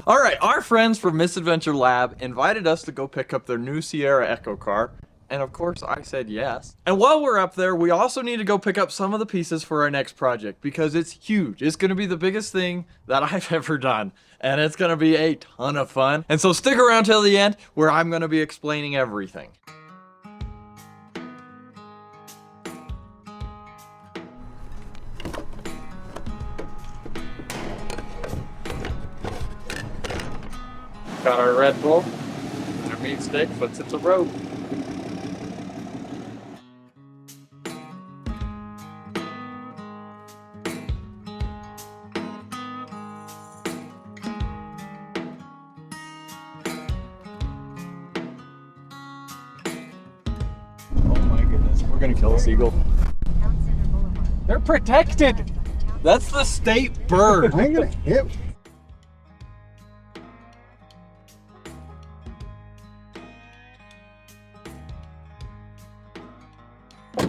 All right, our friends from Misadventure Lab invited us to go pick up their new Sierra Echo car, and of course I said yes. And while we're up there, we also need to go pick up some of the pieces for our next project because it's huge. It's going to be the biggest thing that I've ever done, and it's going to be a ton of fun. And so stick around till the end where I'm going to be explaining everything. Got our Red Bull, our meat stick, let's hit the road. Oh my goodness, we're gonna kill a seagull. They're protected! That's the state bird. I'm gonna hit.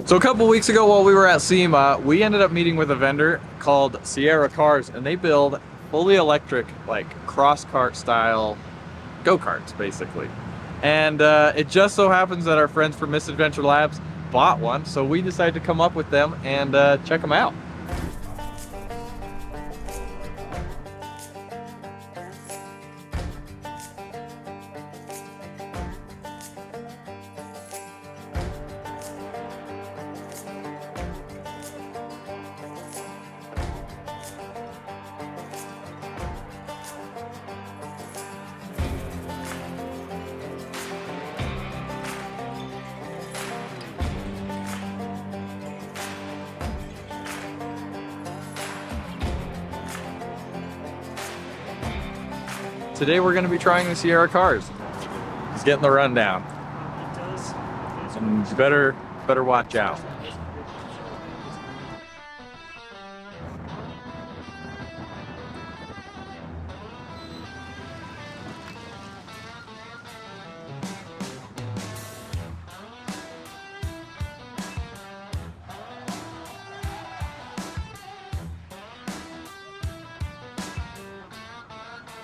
So a couple weeks ago while we were at SEMA, we ended up meeting with a vendor called Sierra Cars, and they build fully electric, like cross-kart style go-karts basically. And it just so happens that our friends from Misadventure Labs bought one, so we decided to come up with them and check them out. Today we're going to be trying the Sierra cars. He's getting the rundown. And you better watch out.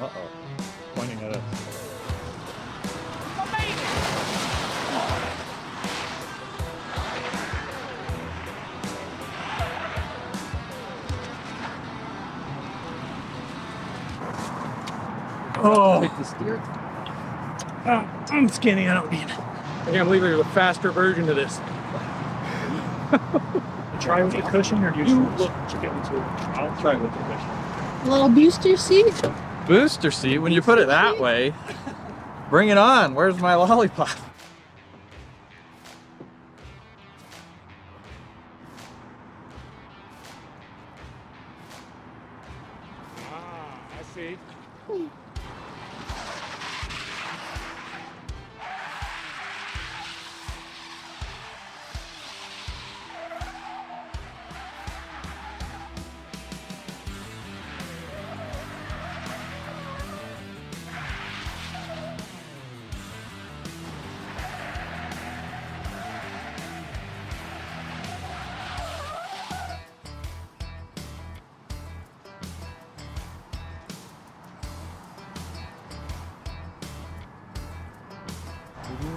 Uh-oh. Pointing at us. Oh, Take the steer. I'm skinny. I don't need it. I can't believe there's a faster version of this. Try with the cushion, or do you look to get into it? I'll try with the cushion. A little booster seat. Booster seat, when you put it that way. Bring it on. Where's my lollipop? I see.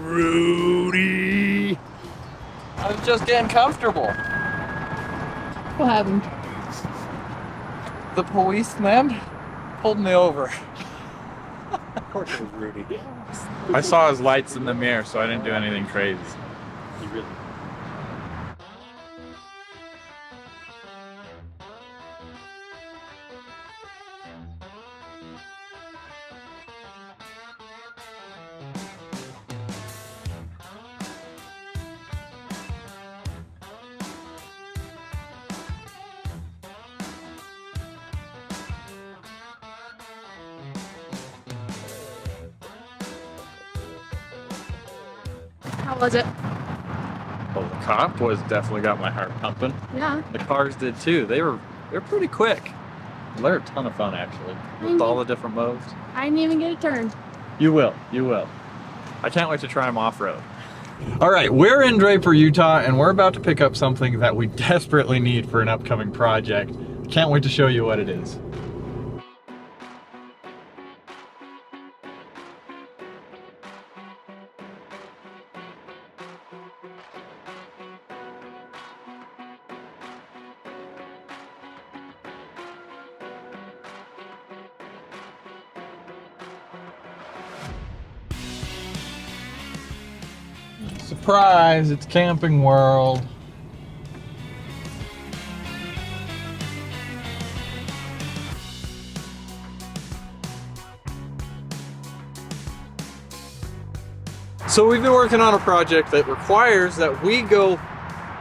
Rudy! I was just getting comfortable. What happened? The policeman pulled me over. Of course it was Rudy. I saw his lights in the mirror, so I didn't do anything crazy. You really... How was it? Well, the cop was definitely got my heart pumping. Yeah. The cars did too. They're pretty quick. They're a ton of fun actually, with all the different modes. I didn't even get a turn. You will. I can't wait to try them off-road. All right, we're in Draper, Utah, and we're about to pick up something that we desperately need for an upcoming project. Can't wait to show you what it is. Surprise, it's Camping World. So we've been working on a project that requires that we go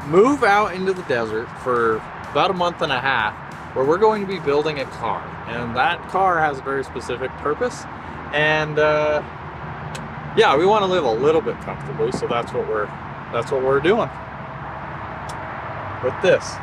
move out into the desert for about a month and a half, where we're going to be building a car. And that car has a very specific purpose. And yeah, we want to live a little bit comfortably, so that's what we're doing with this.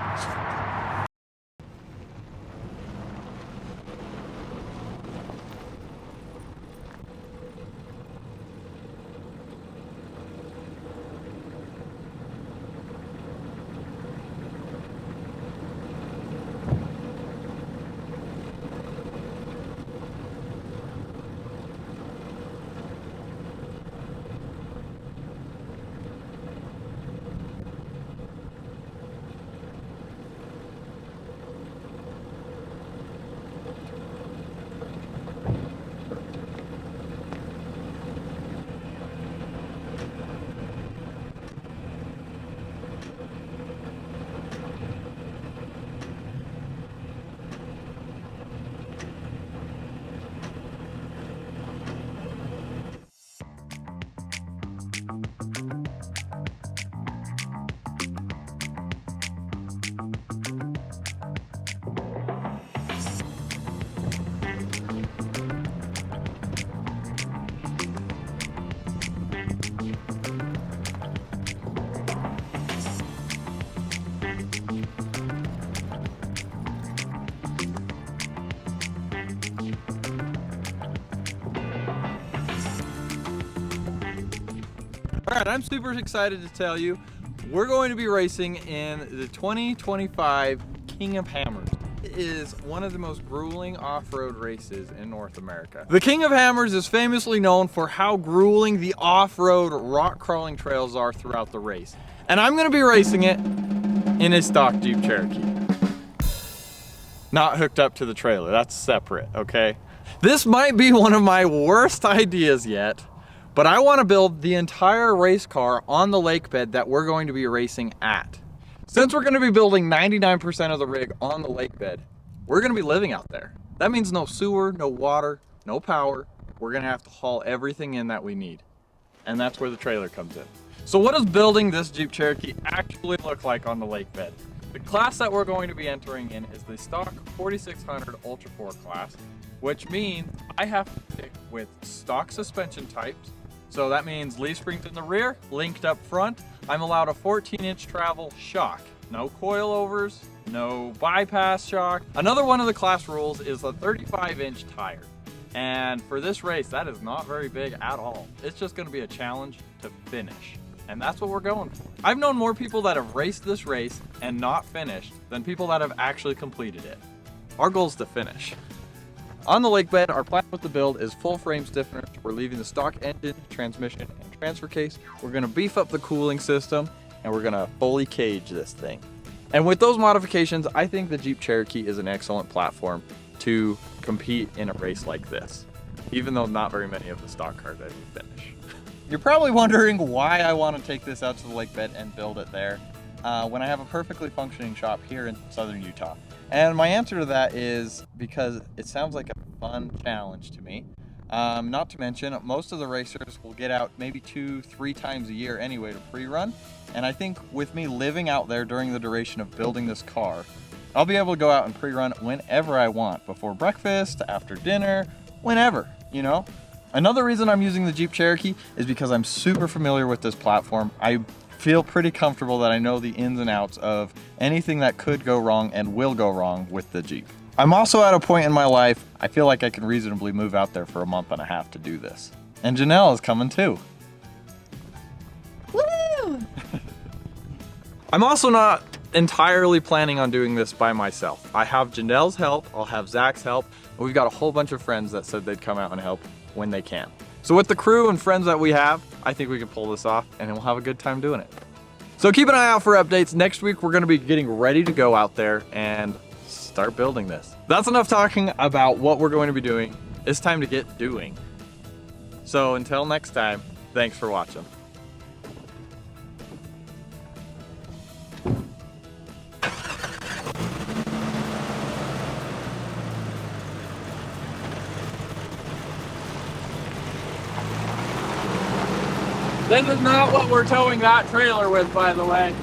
Alright, I'm super excited to tell you we're going to be racing in the 2025 King of Hammers. It is one of the most grueling off-road races in North America. The King of Hammers is famously known for how grueling the off-road rock crawling trails are throughout the race. And I'm going to be racing it in a stock Jeep Cherokee. Not hooked up to the trailer, that's separate, okay? This might be one of my worst ideas yet, but I want to build the entire race car on the lake bed that we're going to be racing at. Since we're going to be building 99% of the rig on the lake bed, we're going to be living out there. That means no sewer, no water, no power. We're going to have to haul everything in that we need. And that's where the trailer comes in. So what does building this Jeep Cherokee actually look like on the lake bed? The class that we're going to be entering in is the stock 4600 Ultra 4 class, which means I have to stick with stock suspension types. So that means leaf springs in the rear, linked up front. I'm allowed a 14-inch travel shock. No coilovers, no bypass shock. Another one of the class rules is a 35-inch tire. And for this race, that is not very big at all. It's just gonna be a challenge to finish. And that's what we're going for. I've known more people that have raced this race and not finished than people that have actually completed it. Our goal is to finish. On the lake bed, our plan with the build is full frame stiffeners. We're leaving the stock engine, transmission, and transfer case. We're gonna beef up the cooling system, and we're gonna fully cage this thing. And with those modifications, I think the Jeep Cherokee is an excellent platform to compete in a race like this, even though not very many of the stock cars ever finish. You're probably wondering why I want to take this out to the lake bed and build it there when I have a perfectly functioning shop here in southern Utah. And my answer to that is because it sounds like a fun challenge to me. Not to mention, most of the racers will get out maybe 2-3 times a year anyway to pre-run. And I think with me living out there during the duration of building this car, I'll be able to go out and pre-run whenever I want, before breakfast, after dinner, whenever, you know? Another reason I'm using the Jeep Cherokee is because I'm super familiar with this platform. I feel pretty comfortable that I know the ins and outs of anything that could go wrong and will go wrong with the Jeep. I'm also at a point in my life, I feel like I can reasonably move out there for a month and a half to do this. And Janelle is coming too. Woo! I'm also not entirely planning on doing this by myself. I have Janelle's help, I'll have Zach's help, and we've got a whole bunch of friends that said they'd come out and help when they can. So with the crew and friends that we have, I think we can pull this off and we'll have a good time doing it. So keep an eye out for updates. Next week, we're gonna be getting ready to go out there and start building this. That's enough talking about what we're going to be doing. It's time to get doing. So until next time, thanks for watching. This is not what we're towing that trailer with, by the way.